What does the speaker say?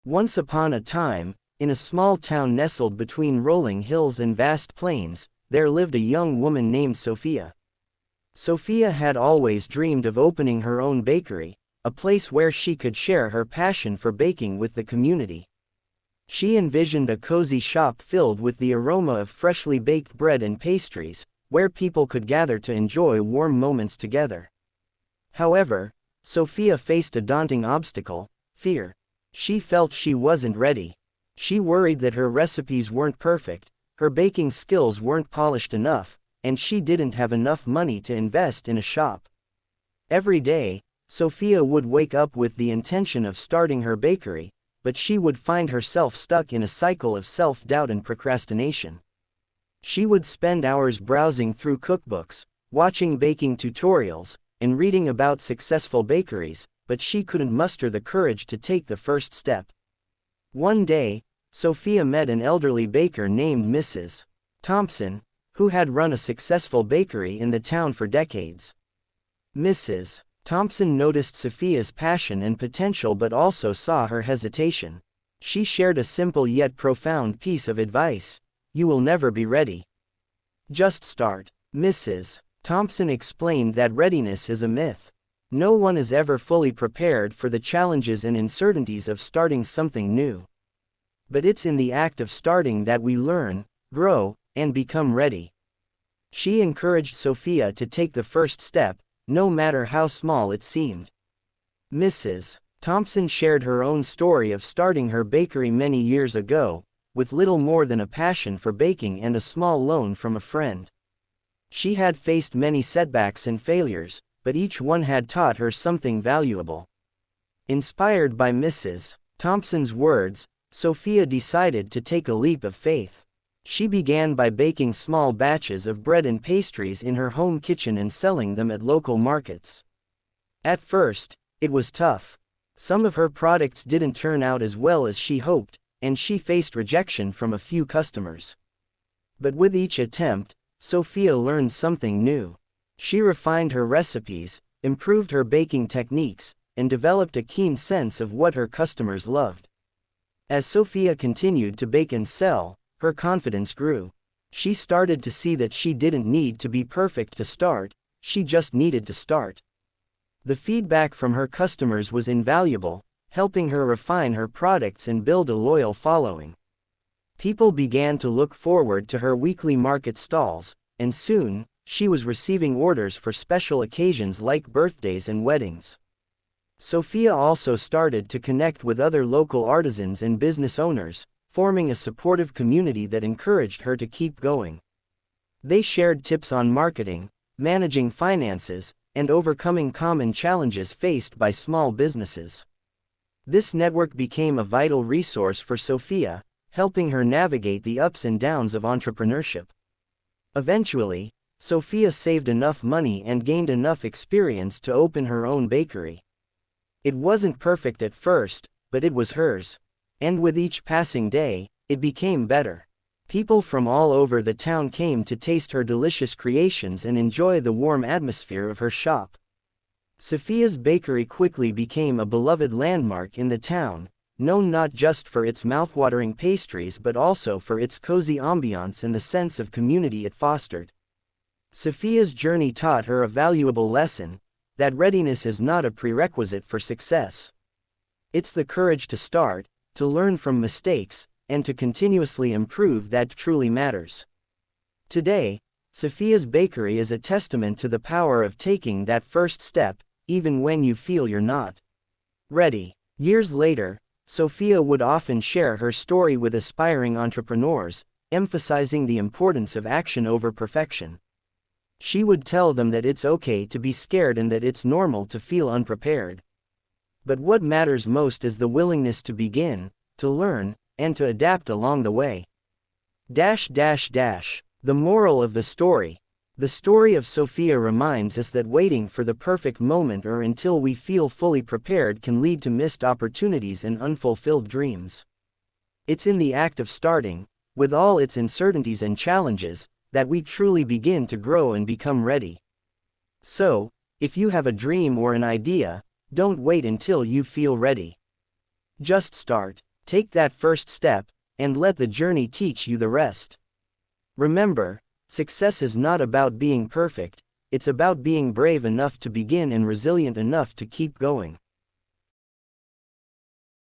Once upon a time, in a small town nestled between rolling hills and vast plains, there lived a young woman named Sophia. Sophia had always dreamed of opening her own bakery, a place where she could share her passion for baking with the community. She envisioned a cozy shop filled with the aroma of freshly baked bread and pastries, where people could gather to enjoy warm moments together. However, Sophia faced a daunting obstacle: fear. She felt she wasn't ready. She worried that her recipes weren't perfect, her baking skills weren't polished enough, and she didn't have enough money to invest in a shop. Every day, Sophia would wake up with the intention of starting her bakery, but she would find herself stuck in a cycle of self-doubt and procrastination. She would spend hours browsing through cookbooks, watching baking tutorials, and reading about successful bakeries, but she couldn't muster the courage to take the first step. One day, Sophia met an elderly baker named Mrs. Thompson, who had run a successful bakery in the town for decades. Mrs. Thompson noticed Sophia's passion and potential but also saw her hesitation. She shared a simple yet profound piece of advice: "You will never be ready. Just start." Mrs. Thompson explained that readiness is a myth. No one is ever fully prepared for the challenges and uncertainties of starting something new. But it's in the act of starting that we learn, grow, and become ready. She encouraged Sophia to take the first step, no matter how small it seemed. Mrs. Thompson shared her own story of starting her bakery many years ago, with little more than a passion for baking and a small loan from a friend. She had faced many setbacks and failures, but each one had taught her something valuable. Inspired by Mrs. Thompson's words, Sophia decided to take a leap of faith. She began by baking small batches of bread and pastries in her home kitchen and selling them at local markets. At first, it was tough. Some of her products didn't turn out as well as she hoped, and she faced rejection from a few customers. But with each attempt, Sophia learned something new. She refined her recipes, improved her baking techniques, and developed a keen sense of what her customers loved. As Sophia continued to bake and sell, her confidence grew. She started to see that she didn't need to be perfect to start, she just needed to start. The feedback from her customers was invaluable, helping her refine her products and build a loyal following. People began to look forward to her weekly market stalls, and soon, she was receiving orders for special occasions like birthdays and weddings. Sophia also started to connect with other local artisans and business owners, forming a supportive community that encouraged her to keep going. They shared tips on marketing, managing finances, and overcoming common challenges faced by small businesses. This network became a vital resource for Sophia, helping her navigate the ups and downs of entrepreneurship. Eventually, Sophia saved enough money and gained enough experience to open her own bakery. It wasn't perfect at first, but it was hers. And with each passing day, it became better. People from all over the town came to taste her delicious creations and enjoy the warm atmosphere of her shop. Sophia's bakery quickly became a beloved landmark in the town, known not just for its mouthwatering pastries but also for its cozy ambiance and the sense of community it fostered. Sophia's journey taught her a valuable lesson: that readiness is not a prerequisite for success. It's the courage to start, to learn from mistakes, and to continuously improve that truly matters. Today, Sophia's bakery is a testament to the power of taking that first step, even when you feel you're not ready. Years later, Sophia would often share her story with aspiring entrepreneurs, emphasizing the importance of action over perfection. She would tell them that it's okay to be scared and that it's normal to feel unprepared. But what matters most is the willingness to begin, to learn, and to adapt along the way. The moral of the story. The story of Sophia reminds us that waiting for the perfect moment or until we feel fully prepared can lead to missed opportunities and unfulfilled dreams. It's in the act of starting, with all its uncertainties and challenges, that we truly begin to grow and become ready. So, if you have a dream or an idea, don't wait until you feel ready. Just start. Take that first step, and let the journey teach you the rest. Remember, success is not about being perfect, it's about being brave enough to begin and resilient enough to keep going.